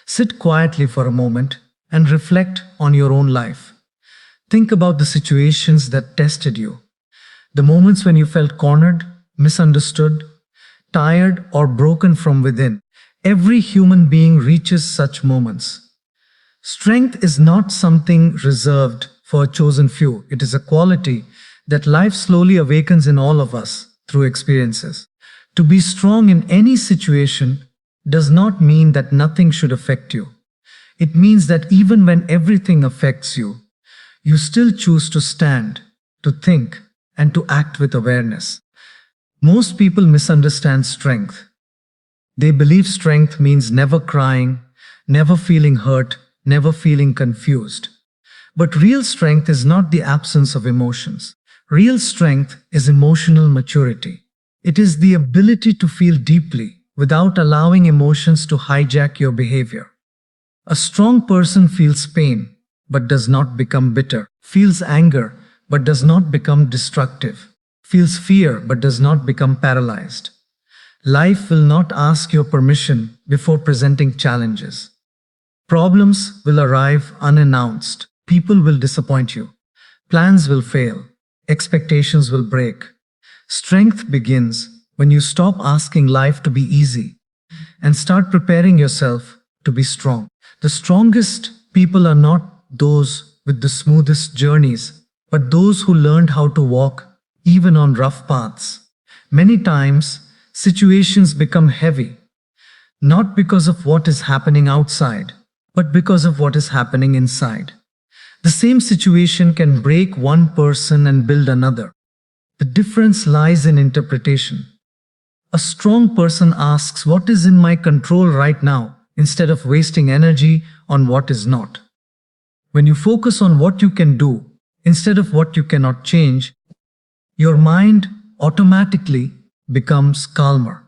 Sit quietly for a moment and reflect on your own life. Think about the situations that tested you, the moments when you felt cornered, misunderstood, tired, or broken from within. Every human being reaches such moments. Strength is not something reserved for a chosen few. It is a quality that life slowly awakens in all of us through experiences. To be strong in any situation does not mean that nothing should affect you. It means that even when everything affects you, you still choose to stand, to think, and to act with awareness. Most people misunderstand strength. They believe strength means never crying, never feeling hurt, never feeling confused. But real strength is not the absence of emotions. Real strength is emotional maturity. It is the ability to feel deeply without allowing emotions to hijack your behavior. A strong person feels pain but does not become bitter, feels anger but does not become destructive, feels fear but does not become paralyzed. Life will not ask your permission before presenting challenges. Problems will arrive unannounced. People will disappoint you. Plans will fail. Expectations will break. Strength begins when you stop asking life to be easy and start preparing yourself to be strong. The strongest people are not those with the smoothest journeys, but those who learned how to walk even on rough paths. Many times, situations become heavy, not because of what is happening outside, but because of what is happening inside. The same situation can break one person and build another. The difference lies in interpretation. A strong person asks, "What is in my control right now?" instead of wasting energy on what is not. When you focus on what you can do instead of what you cannot change, your mind automatically becomes calmer.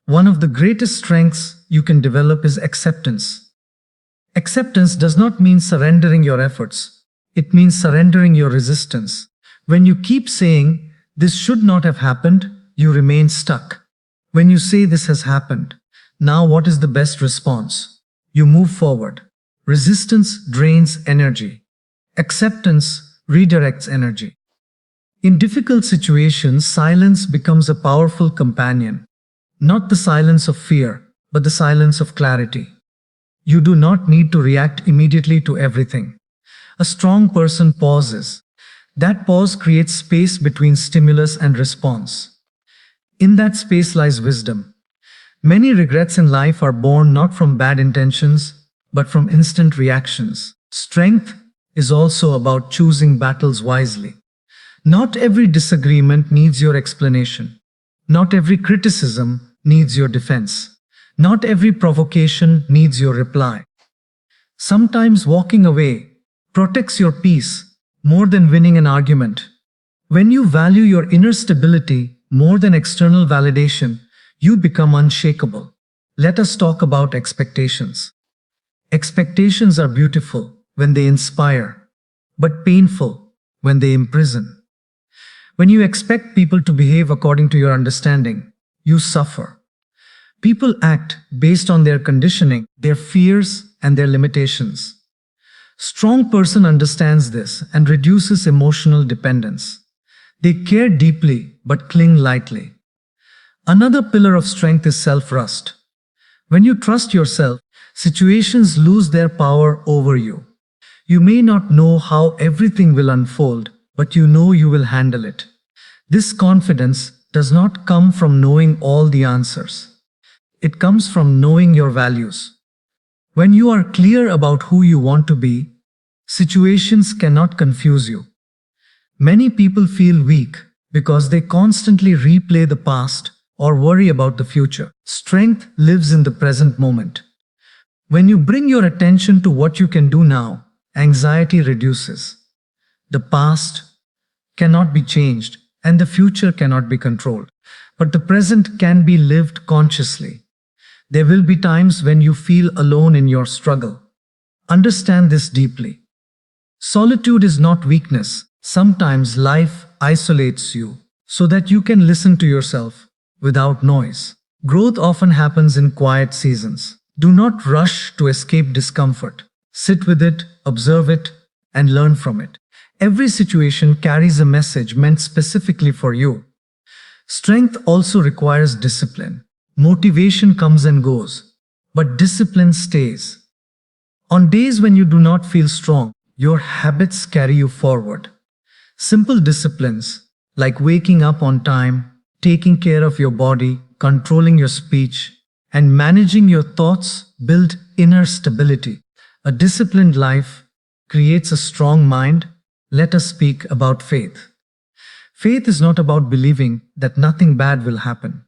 One of the greatest strengths you can develop is acceptance. Acceptance does not mean surrendering your efforts. It means surrendering your resistance. When you keep saying, "This should not have happened," you remain stuck. When you say, "This has happened, now what is the best response?" you move forward. Resistance drains energy. Acceptance redirects energy. In difficult situations, silence becomes a powerful companion. Not the silence of fear, but the silence of clarity. You do not need to react immediately to everything. A strong person pauses. That pause creates space between stimulus and response. In that space lies wisdom. Many regrets in life are born not from bad intentions, but from instant reactions. Strength is also about choosing battles wisely. Not every disagreement needs your explanation. Not every criticism needs your defense. Not every provocation needs your reply. Sometimes walking away protects your peace more than winning an argument. When you value your inner stability more than external validation, you become unshakable. Let us talk about expectations. Expectations are beautiful when they inspire, but painful when they imprison. When you expect people to behave according to your understanding, you suffer. People act based on their conditioning, their fears, and their limitations. Strong person understands this and reduces emotional dependence. They care deeply but cling lightly. Another pillar of strength is self-trust. When you trust yourself, situations lose their power over you. You may not know how everything will unfold, but you know you will handle it. This confidence does not come from knowing all the answers. It comes from knowing your values. When you are clear about who you want to be, situations cannot confuse you. Many people feel weak because they constantly replay the past or worry about the future. Strength lives in the present moment. When you bring your attention to what you can do now, anxiety reduces. The past cannot be changed and the future cannot be controlled, but the present can be lived consciously. There will be times when you feel alone in your struggle. Understand this deeply. Solitude is not weakness. Sometimes life isolates you so that you can listen to yourself without noise. Growth often happens in quiet seasons. Do not rush to escape discomfort. Sit with it, observe it, and learn from it. Every situation carries a message meant specifically for you. Strength also requires discipline. Motivation comes and goes, but discipline stays. On days when you do not feel strong, your habits carry you forward. Simple disciplines like waking up on time, taking care of your body, controlling your speech, and managing your thoughts build inner stability. A disciplined life creates a strong mind. Let us speak about faith. Faith is not about believing that nothing bad will happen.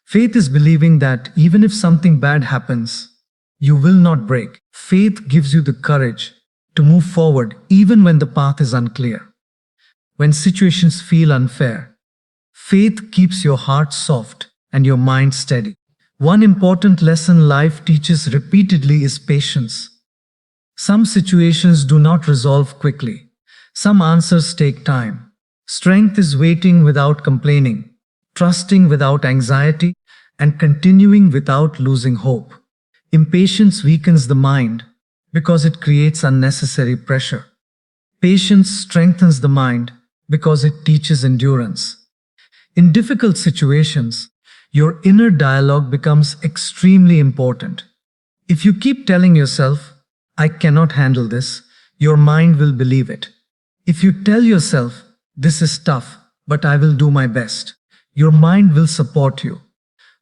Faith is believing that even if something bad happens, you will not break. Faith gives you the courage to move forward even when the path is unclear. When situations feel unfair, faith keeps your heart soft and your mind steady. One important lesson life teaches repeatedly is patience. Some situations do not resolve quickly. Some answers take time. Strength is waiting without complaining, trusting without anxiety, and continuing without losing hope. Impatience weakens the mind because it creates unnecessary pressure. Patience strengthens the mind because it teaches endurance. In difficult situations, your inner dialogue becomes extremely important. If you keep telling yourself, "I cannot handle this," your mind will believe it. If you tell yourself, "This is tough, but I will do my best," your mind will support you.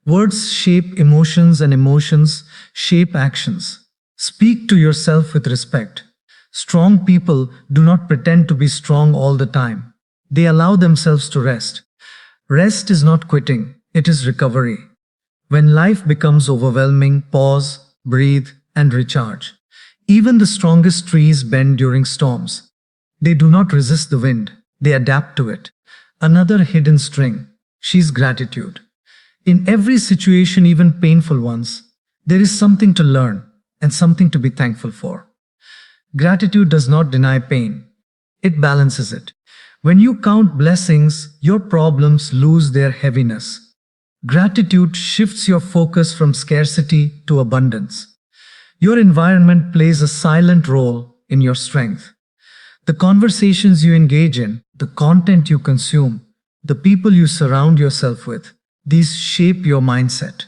Words shape emotions and emotions shape actions. Speak to yourself with respect. Strong people do not pretend to be strong all the time. They allow themselves to rest. Rest is not quitting, it is recovery. When life becomes overwhelming, pause, breathe, and recharge. Even the strongest trees bend during storms. They do not resist the wind, they adapt to it. Another hidden string, she's gratitude. In every situation, even painful ones, there is something to learn and something to be thankful for. Gratitude does not deny pain, it balances it. When you count blessings, your problems lose their heaviness. Gratitude shifts your focus from scarcity to abundance. Your environment plays a silent role in your strength. The conversations you engage in, the content you consume, the people you surround yourself with, these shape your mindset.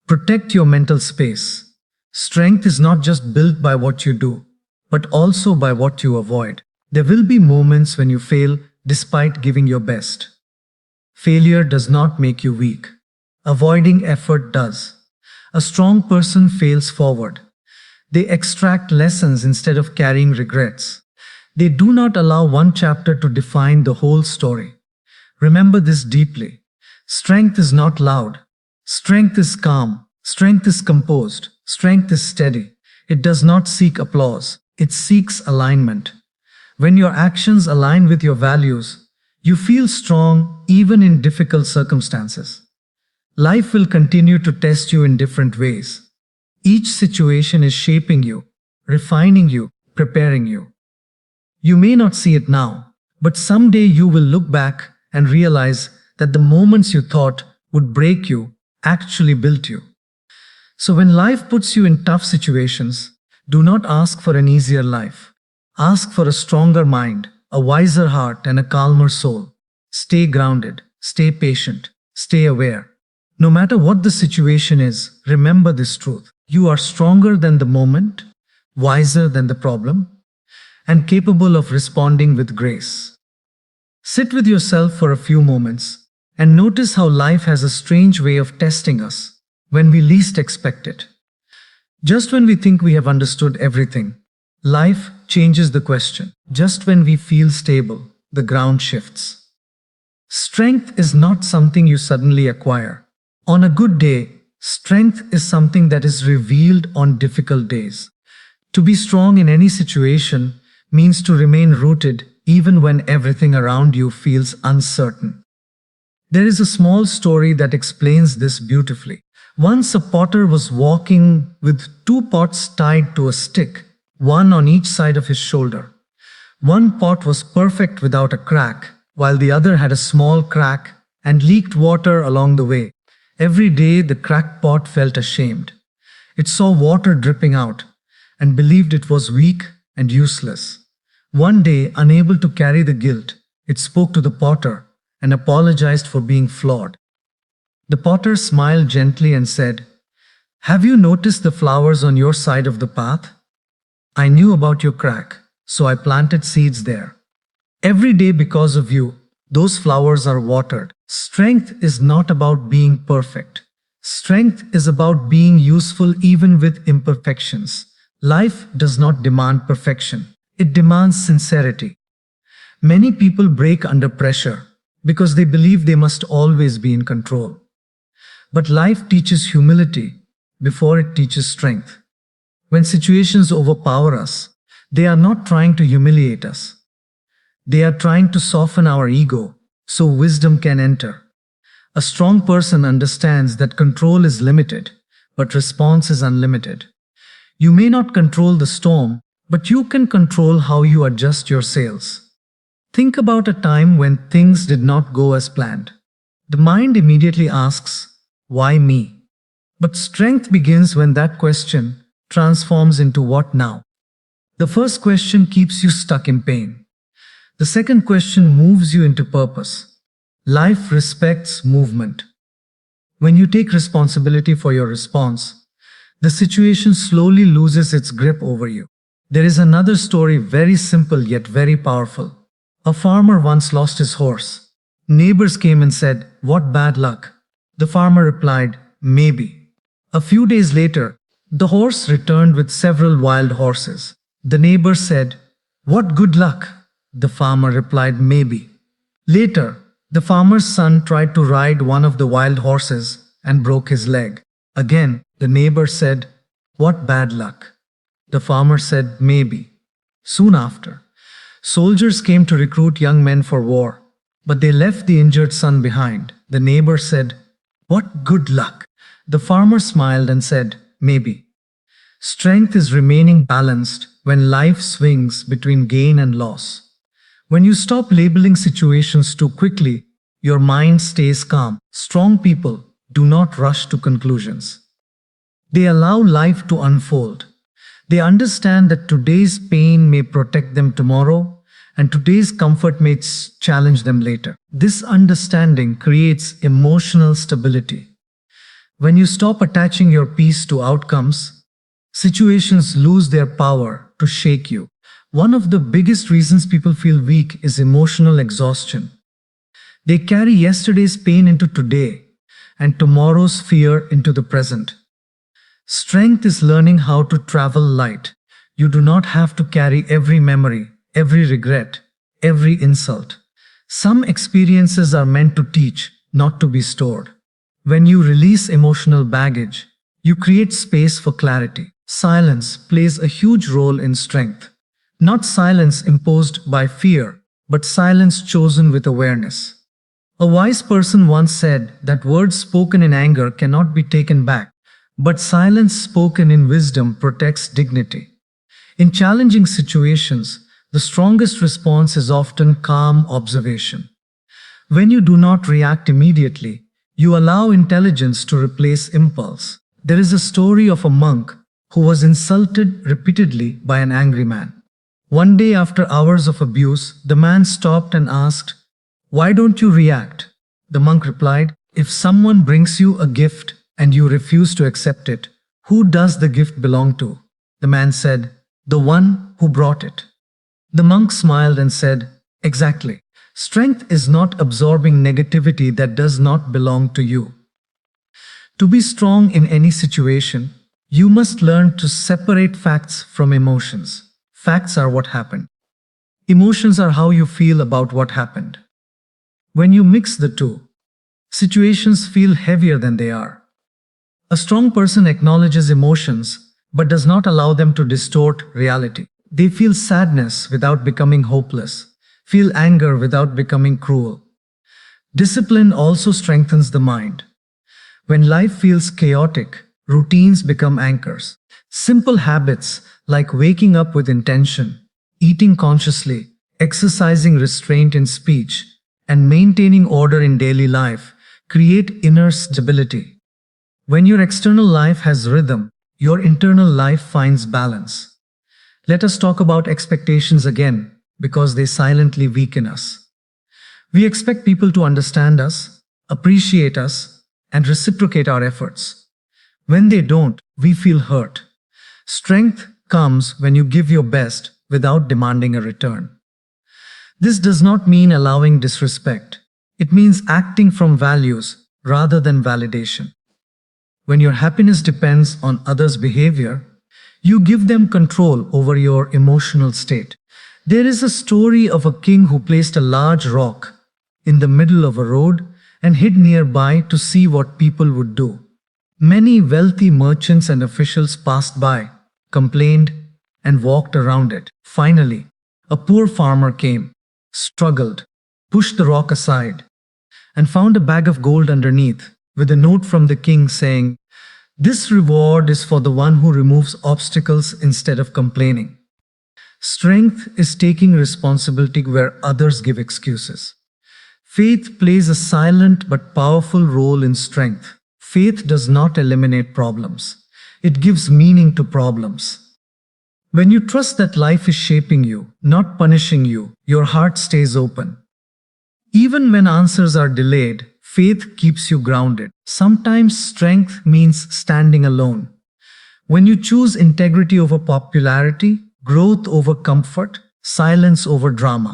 Protect your mental space. Strength is not just built by what you do, but also by what you avoid. There will be moments when you fail despite giving your best. Failure does not make you weak. Avoiding effort does. A strong person fails forward. They extract lessons instead of carrying regrets. They do not allow one chapter to define the whole story. Remember this deeply. Strength is not loud. Strength is calm. Strength is composed. Strength is steady. It does not seek applause. It seeks alignment. When your actions align with your values, you feel strong even in difficult circumstances. Life will continue to test you in different ways. Each situation is shaping you, refining you, preparing you. You may not see it now, but someday you will look back and realize that the moments you thought would break you actually built you. So when life puts you in tough situations, do not ask for an easier life. Ask for a stronger mind, a wiser heart, and a calmer soul. Stay grounded, stay patient, stay aware. No matter what the situation is, remember this truth. You are stronger than the moment, wiser than the problem, and capable of responding with grace. Sit with yourself for a few moments and notice how life has a strange way of testing us when we least expect it. Just when we think we have understood everything, life changes the question. Just when we feel stable, the ground shifts. Strength is not something you suddenly acquire. On a good day, strength is something that is revealed on difficult days. To be strong in any situation means to remain rooted even when everything around you feels uncertain. There is a small story that explains this beautifully. Once a potter was walking with two pots tied to a stick, one on each side of his shoulder. One pot was perfect without a crack, while the other had a small crack and leaked water along the way. Every day the cracked pot felt ashamed. It saw water dripping out and believed it was weak and useless. One day, unable to carry the guilt, it spoke to the potter and apologized for being flawed. The potter smiled gently and said, "Have you noticed the flowers on your side of the path? I knew about your crack, so I planted seeds there. Every day because of you, those flowers are watered." Strength is not about being perfect. Strength is about being useful even with imperfections. Life does not demand perfection. It demands sincerity. Many people break under pressure because they believe they must always be in control. But life teaches humility before it teaches strength. When situations overpower us, they are not trying to humiliate us. They are trying to soften our ego so wisdom can enter. A strong person understands that control is limited, but response is unlimited. You may not control the storm, but you can control how you adjust your sails. Think about a time when things did not go as planned. The mind immediately asks, "Why me?" But strength begins when that question transforms into "What now?" The first question keeps you stuck in pain. The second question moves you into purpose. Life respects movement. When you take responsibility for your response, the situation slowly loses its grip over you. There is another story, very simple yet very powerful. A farmer once lost his horse. Neighbors came and said, "What bad luck." The farmer replied, "Maybe." A few days later, the horse returned with several wild horses. The neighbor said, "What good luck." The farmer replied, "Maybe." Later, the farmer's son tried to ride one of the wild horses and broke his leg. Again, the neighbor said, "What bad luck." The farmer said, "Maybe." Soon after, soldiers came to recruit young men for war, but they left the injured son behind. The neighbor said, "What good luck." The farmer smiled and said, "Maybe." Strength is remaining balanced when life swings between gain and loss. When you stop labeling situations too quickly, your mind stays calm. Strong people do not rush to conclusions. They allow life to unfold. They understand that today's pain may protect them tomorrow, and today's comfort may challenge them later. This understanding creates emotional stability. When you stop attaching your peace to outcomes, situations lose their power to shake you. One of the biggest reasons people feel weak is emotional exhaustion. They carry yesterday's pain into today and tomorrow's fear into the present. Strength is learning how to travel light. You do not have to carry every memory, every regret, every insult. Some experiences are meant to teach, not to be stored. When you release emotional baggage, you create space for clarity. Silence plays a huge role in strength. Not silence imposed by fear, but silence chosen with awareness. A wise person once said that words spoken in anger cannot be taken back, but silence spoken in wisdom protects dignity. In challenging situations, the strongest response is often calm observation. When you do not react immediately, you allow intelligence to replace impulse. There is a story of a monk who was insulted repeatedly by an angry man. One day, after hours of abuse, the man stopped and asked, "Why don't you react?" The monk replied, "If someone brings you a gift and you refuse to accept it, who does the gift belong to?" The man said, "The one who brought it." The monk smiled and said, "Exactly. Strength is not absorbing negativity that does not belong to you." To be strong in any situation, you must learn to separate facts from emotions. Facts are what happened. Emotions are how you feel about what happened. When you mix the two, situations feel heavier than they are. A strong person acknowledges emotions but does not allow them to distort reality. They feel sadness without becoming hopeless, feel anger without becoming cruel. Discipline also strengthens the mind. When life feels chaotic, routines become anchors. Simple habits like waking up with intention, eating consciously, exercising restraint in speech, and maintaining order in daily life create inner stability. When your external life has rhythm, your internal life finds balance. Let us talk about expectations again, because they silently weaken us. We expect people to understand us, appreciate us, and reciprocate our efforts. When they don't, we feel hurt. Strength comes when you give your best without demanding a return. This does not mean allowing disrespect. It means acting from values rather than validation. When your happiness depends on others' behavior, you give them control over your emotional state. There is a story of a king who placed a large rock in the middle of a road and hid nearby to see what people would do. Many wealthy merchants and officials passed by, complained, and walked around it. Finally, a poor farmer came, struggled, pushed the rock aside, and found a bag of gold underneath, with a note from the king saying, "This reward is for the one who removes obstacles instead of complaining." Strength is taking responsibility where others give excuses. Faith plays a silent but powerful role in strength. Faith does not eliminate problems. It gives meaning to problems. When you trust that life is shaping you, not punishing you, your heart stays open. Even when answers are delayed, faith keeps you grounded. Sometimes strength means standing alone. When you choose integrity over popularity, growth over comfort, silence over drama,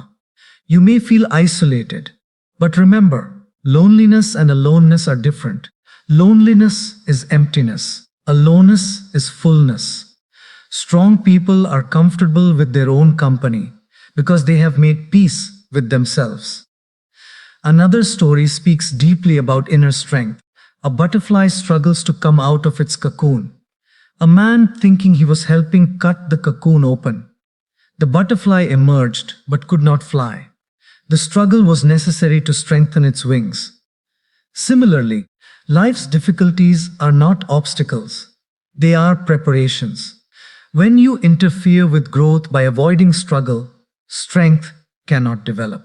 you may feel isolated. But remember, loneliness and aloneness are different. Loneliness is emptiness. Aloneness is fullness. Strong people are comfortable with their own company because they have made peace with themselves. Another story speaks deeply about inner strength. A butterfly struggles to come out of its cocoon. A man, thinking he was helping, cut the cocoon open. The butterfly emerged but could not fly. The struggle was necessary to strengthen its wings. Similarly, life's difficulties are not obstacles. They are preparations. When you interfere with growth by avoiding struggle, strength cannot develop.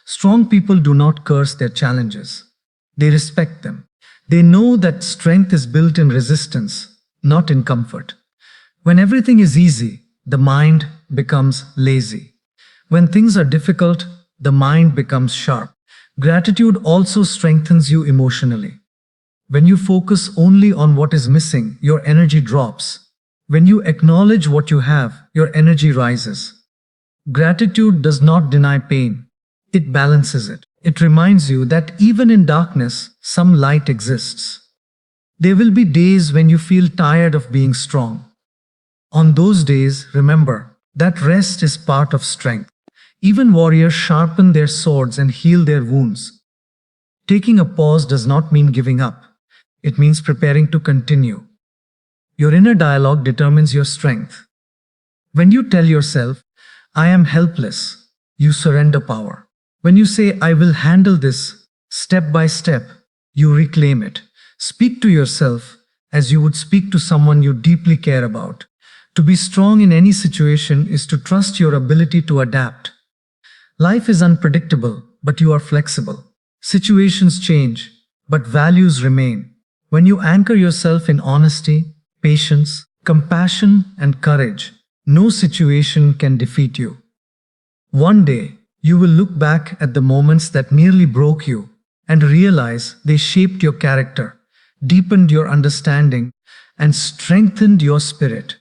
Strong people do not curse their challenges. They respect them. They know that strength is built in resistance, not in comfort. When everything is easy, the mind becomes lazy. When things are difficult, the mind becomes sharp. Gratitude also strengthens you emotionally. When you focus only on what is missing, your energy drops. When you acknowledge what you have, your energy rises. Gratitude does not deny pain. It balances it. It reminds you that even in darkness, some light exists. There will be days when you feel tired of being strong. On those days, remember that rest is part of strength. Even warriors sharpen their swords and heal their wounds. Taking a pause does not mean giving up. It means preparing to continue. Your inner dialogue determines your strength. When you tell yourself, "I am helpless," you surrender power. When you say, "I will handle this," step by step, you reclaim it. Speak to yourself as you would speak to someone you deeply care about. To be strong in any situation is to trust your ability to adapt. Life is unpredictable, but you are flexible. Situations change, but values remain. When you anchor yourself in honesty, patience, compassion, and courage, no situation can defeat you. One day, you will look back at the moments that nearly broke you and realize they shaped your character, deepened your understanding, and strengthened your spirit.